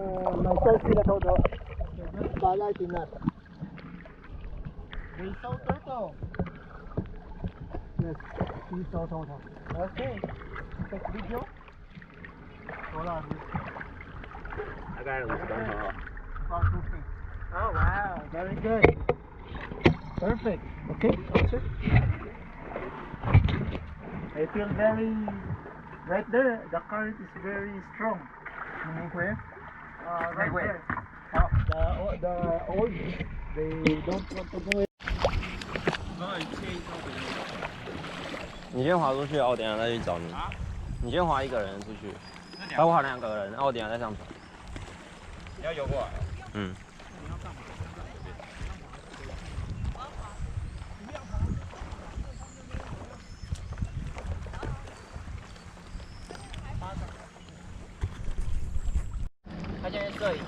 may turkey na todo. Spotlight in that. We saw turtle. Yes, we saw turtle. Okay. Take video. Hold on. 大概50公分哦。Oh wow, very good. Perfect. Okay, that's it. I feel very right there. The current is very strong. Where? Right there. The old, they don't want to go in. 你先滑出去，我等一下再去找你。你先滑一个人出去，他滑2个人，然后我等一下再上船。你要游过来？嗯。他现在摄影。